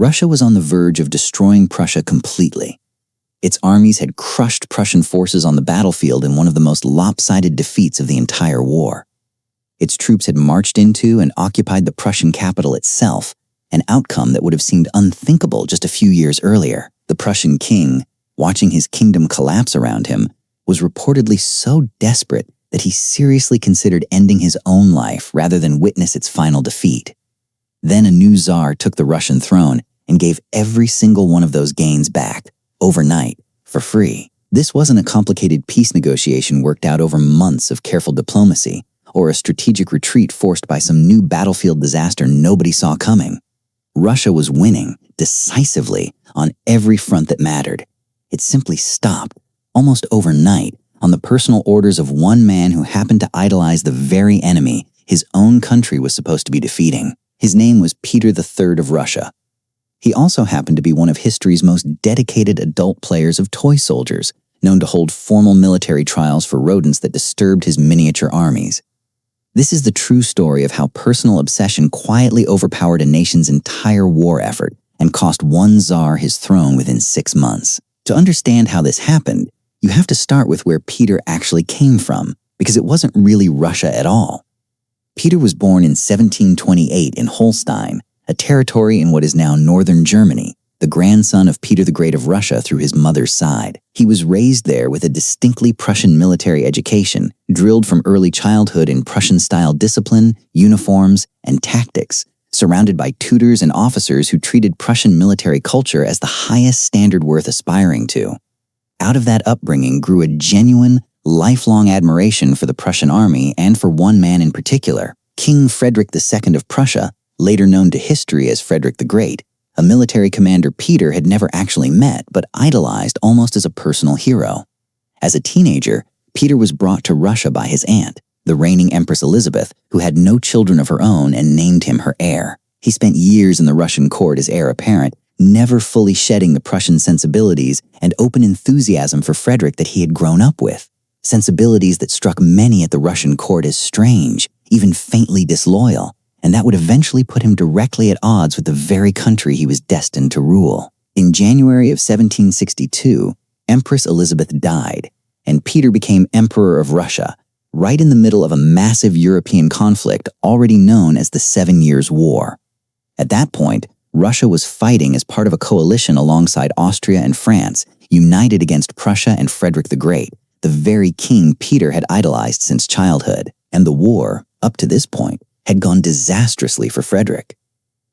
Russia was on the verge of destroying Prussia completely. Its armies had crushed Prussian forces on the battlefield in one of the most lopsided defeats of the entire war. Its troops had marched into and occupied the Prussian capital itself, an outcome that would have seemed unthinkable just a few years earlier. The Prussian king, watching his kingdom collapse around him, was reportedly so desperate that he seriously considered ending his own life rather than witness its final defeat. Then a new Tsar took the Russian throne and gave every single one of those gains back, overnight, for free. This wasn't a complicated peace negotiation worked out over months of careful diplomacy, or a strategic retreat forced by some new battlefield disaster nobody saw coming. Russia was winning, decisively, on every front that mattered. It simply stopped, almost overnight, on the personal orders of one man who happened to idolize the very enemy his own country was supposed to be defeating. His name was Peter the Third of Russia. He also happened to be one of history's most dedicated adult players of toy soldiers, known to hold formal military trials for rodents that disturbed his miniature armies. This is the true story of how personal obsession quietly overpowered a nation's entire war effort and cost one Tsar his throne within 6 months. To understand how this happened, you have to start with where Peter actually came from, because it wasn't really Russia at all. Peter was born in 1728 in Holstein, a territory in what is now northern Germany, the grandson of Peter the Great of Russia through his mother's side. He was raised there with a distinctly Prussian military education, drilled from early childhood in Prussian-style discipline, uniforms, and tactics, surrounded by tutors and officers who treated Prussian military culture as the highest standard worth aspiring to. Out of that upbringing grew a genuine, lifelong admiration for the Prussian army and for one man in particular, King Frederick II of Prussia, later known to history as Frederick the Great, a military commander Peter had never actually met but idolized almost as a personal hero. As a teenager, Peter was brought to Russia by his aunt, the reigning Empress Elizabeth, who had no children of her own and named him her heir. He spent years in the Russian court as heir apparent, never fully shedding the Prussian sensibilities and open enthusiasm for Frederick that he had grown up with. Sensibilities that struck many at the Russian court as strange, even faintly disloyal, and that would eventually put him directly at odds with the very country he was destined to rule. In January of 1762, Empress Elizabeth died, and Peter became Emperor of Russia, right in the middle of a massive European conflict already known as the 7 Years' War. At that point, Russia was fighting as part of a coalition alongside Austria and France, united against Prussia and Frederick the Great, the very king Peter had idolized since childhood, and the war, up to this point, had gone disastrously for Frederick.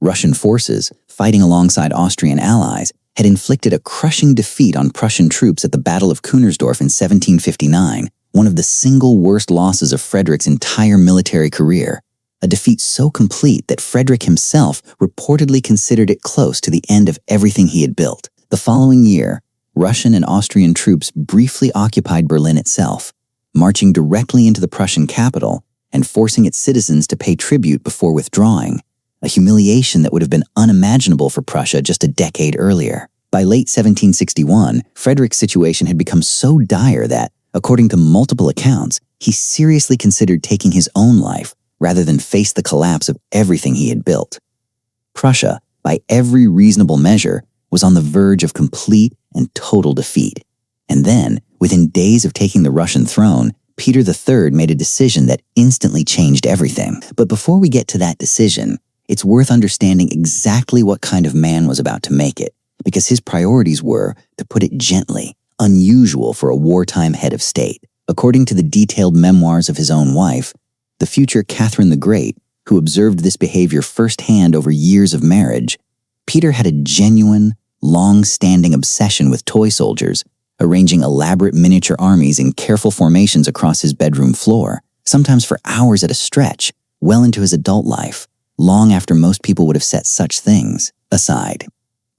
Russian forces, fighting alongside Austrian allies, had inflicted a crushing defeat on Prussian troops at the Battle of Kunersdorf in 1759, one of the single worst losses of Frederick's entire military career, a defeat so complete that Frederick himself reportedly considered it close to the end of everything he had built. The following year, Russian and Austrian troops briefly occupied Berlin itself, marching directly into the Prussian capital and forcing its citizens to pay tribute before withdrawing, a humiliation that would have been unimaginable for Prussia just a decade earlier. By late 1761, Frederick's situation had become so dire that, according to multiple accounts, he seriously considered taking his own life rather than face the collapse of everything he had built. Prussia, by every reasonable measure, was on the verge of complete and total defeat. And then, within days of taking the Russian throne, Peter the Third made a decision that instantly changed everything. But before we get to that decision, it's worth understanding exactly what kind of man was about to make it, because his priorities were, to put it gently, unusual for a wartime head of state. According to the detailed memoirs of his own wife, the future Catherine the Great, who observed this behavior firsthand over years of marriage, Peter had a genuine, long-standing obsession with toy soldiers, arranging elaborate miniature armies in careful formations across his bedroom floor, sometimes for hours at a stretch, well into his adult life, long after most people would have set such things aside.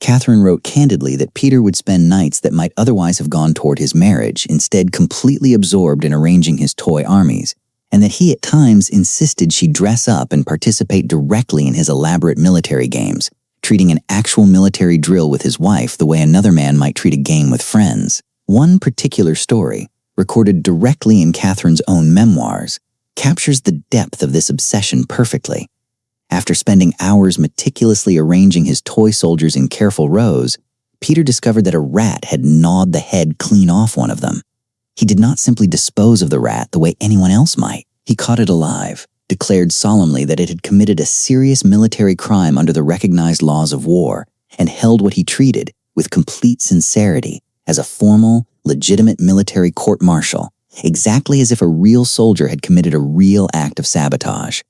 Catherine wrote candidly that Peter would spend nights that might otherwise have gone toward his marriage, instead completely absorbed in arranging his toy armies, and that he at times insisted she dress up and participate directly in his elaborate military games, treating an actual military drill with his wife the way another man might treat a game with friends. One particular story, recorded directly in Catherine's own memoirs, captures the depth of this obsession perfectly. After spending hours meticulously arranging his toy soldiers in careful rows, Peter discovered that a rat had gnawed the head clean off one of them. He did not simply dispose of the rat the way anyone else might. He caught it alive, declared solemnly that it had committed a serious military crime under the recognized laws of war, and held what he treated, with complete sincerity, as a formal, legitimate military court-martial, exactly as if a real soldier had committed a real act of sabotage.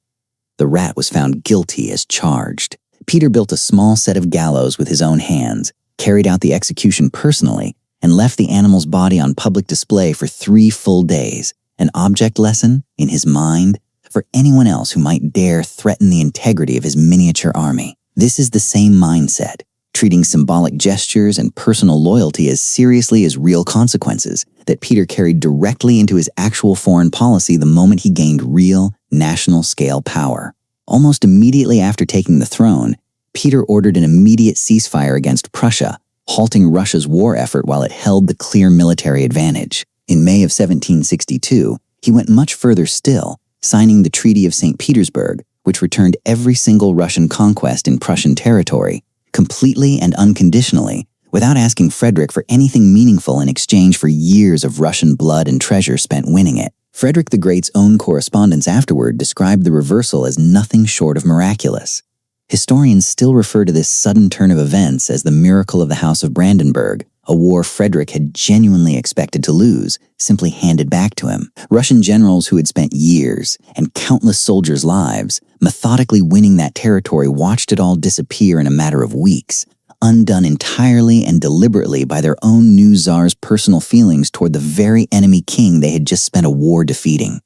The rat was found guilty as charged. Peter built a small set of gallows with his own hands, carried out the execution personally, and left the animal's body on public display for 3 full days, an object lesson, in his mind, for anyone else who might dare threaten the integrity of his miniature army. This is the same mindset, treating symbolic gestures and personal loyalty as seriously as real consequences, that Peter carried directly into his actual foreign policy the moment he gained real, national-scale power. Almost immediately after taking the throne, Peter ordered an immediate ceasefire against Prussia, halting Russia's war effort while it held the clear military advantage. In May of 1762, he went much further still, signing the Treaty of St. Petersburg, which returned every single Russian conquest in Prussian territory, completely and unconditionally, without asking Frederick for anything meaningful in exchange for years of Russian blood and treasure spent winning it. Frederick the Great's own correspondence afterward described the reversal as nothing short of miraculous. Historians still refer to this sudden turn of events as the miracle of the House of Brandenburg, a war Frederick had genuinely expected to lose, simply handed back to him. Russian generals who had spent years and countless soldiers' lives methodically winning that territory watched it all disappear in a matter of weeks, undone entirely and deliberately by their own new czar's personal feelings toward the very enemy king they had just spent a war defeating.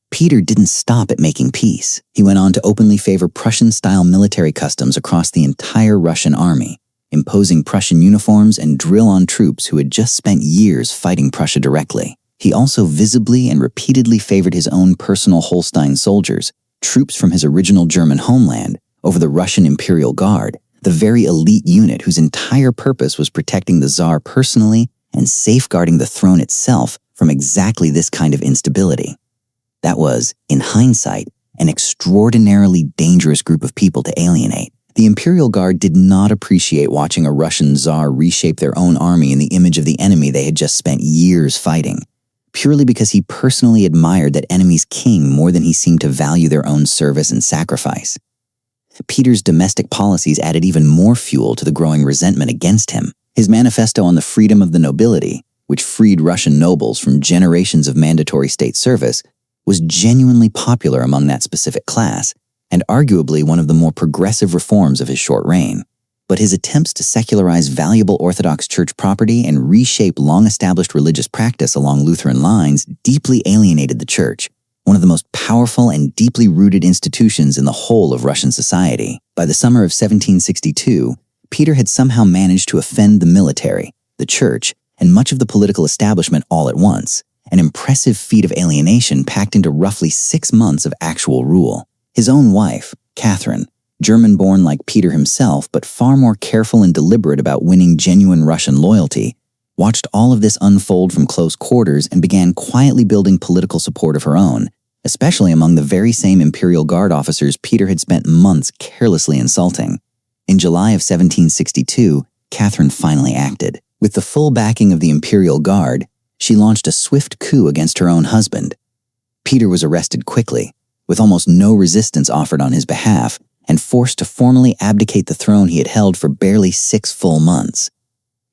Peter didn't stop at making peace. He went on to openly favor Prussian-style military customs across the entire Russian army, imposing Prussian uniforms and drill on troops who had just spent years fighting Prussia directly. He also visibly and repeatedly favored his own personal Holstein soldiers, troops from his original German homeland, over the Russian Imperial Guard, the very elite unit whose entire purpose was protecting the Tsar personally and safeguarding the throne itself from exactly this kind of instability. That was, in hindsight, an extraordinarily dangerous group of people to alienate. The Imperial Guard did not appreciate watching a Russian Tsar reshape their own army in the image of the enemy they had just spent years fighting, purely because he personally admired that enemy's king more than he seemed to value their own service and sacrifice. Peter's domestic policies added even more fuel to the growing resentment against him. His manifesto on the freedom of the nobility, which freed Russian nobles from generations of mandatory state service, was genuinely popular among that specific class, and arguably one of the more progressive reforms of his short reign. But his attempts to secularize valuable Orthodox Church property and reshape long-established religious practice along Lutheran lines deeply alienated the Church, one of the most powerful and deeply rooted institutions in the whole of Russian society. By the summer of 1762, Peter had somehow managed to offend the military, the Church, and much of the political establishment all at once, an impressive feat of alienation packed into roughly 6 months of actual rule. His own wife, Catherine, German-born like Peter himself but far more careful and deliberate about winning genuine Russian loyalty, watched all of this unfold from close quarters and began quietly building political support of her own, especially among the very same Imperial Guard officers Peter had spent months carelessly insulting. In July of 1762, Catherine finally acted. With the full backing of the Imperial Guard, she launched a swift coup against her own husband. Peter was arrested quickly, with almost no resistance offered on his behalf, and forced to formally abdicate the throne he had held for barely 6 full months.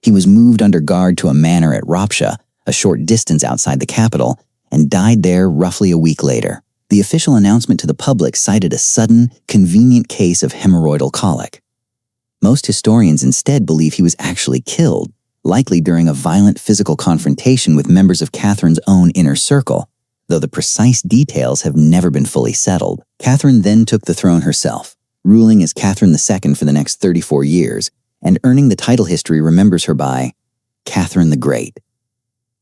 He was moved under guard to a manor at Ropsha, a short distance outside the capital, and died there roughly a week later. The official announcement to the public cited a sudden, convenient case of hemorrhoidal colic. Most historians instead believe he was actually killed, likely during a violent physical confrontation with members of Catherine's own inner circle, though the precise details have never been fully settled. Catherine then took the throne herself, ruling as Catherine II for the next 34 years, and earning the title history remembers her by Catherine the Great.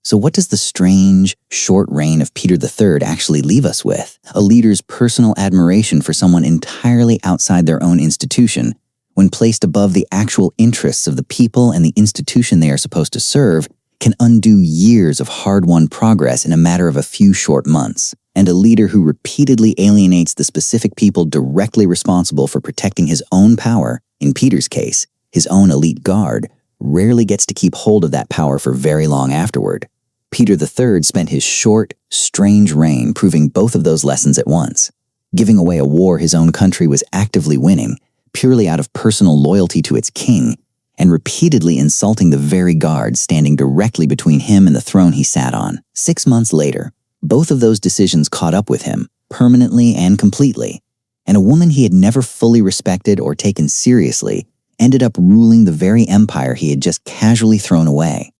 So what does the strange, short reign of Peter the Third actually leave us with? A leader's personal admiration for someone entirely outside their own institution, when placed above the actual interests of the people and the institution they are supposed to serve, can undo years of hard-won progress in a matter of a few short months. And a leader who repeatedly alienates the specific people directly responsible for protecting his own power, in Peter's case, his own elite guard, rarely gets to keep hold of that power for very long afterward. Peter the Third spent his short, strange reign proving both of those lessons at once, giving away a war his own country was actively winning, purely out of personal loyalty to its king, and repeatedly insulting the very guard standing directly between him and the throne he sat on. 6 months later, both of those decisions caught up with him, permanently and completely, and a woman he had never fully respected or taken seriously ended up ruling the very empire he had just casually thrown away.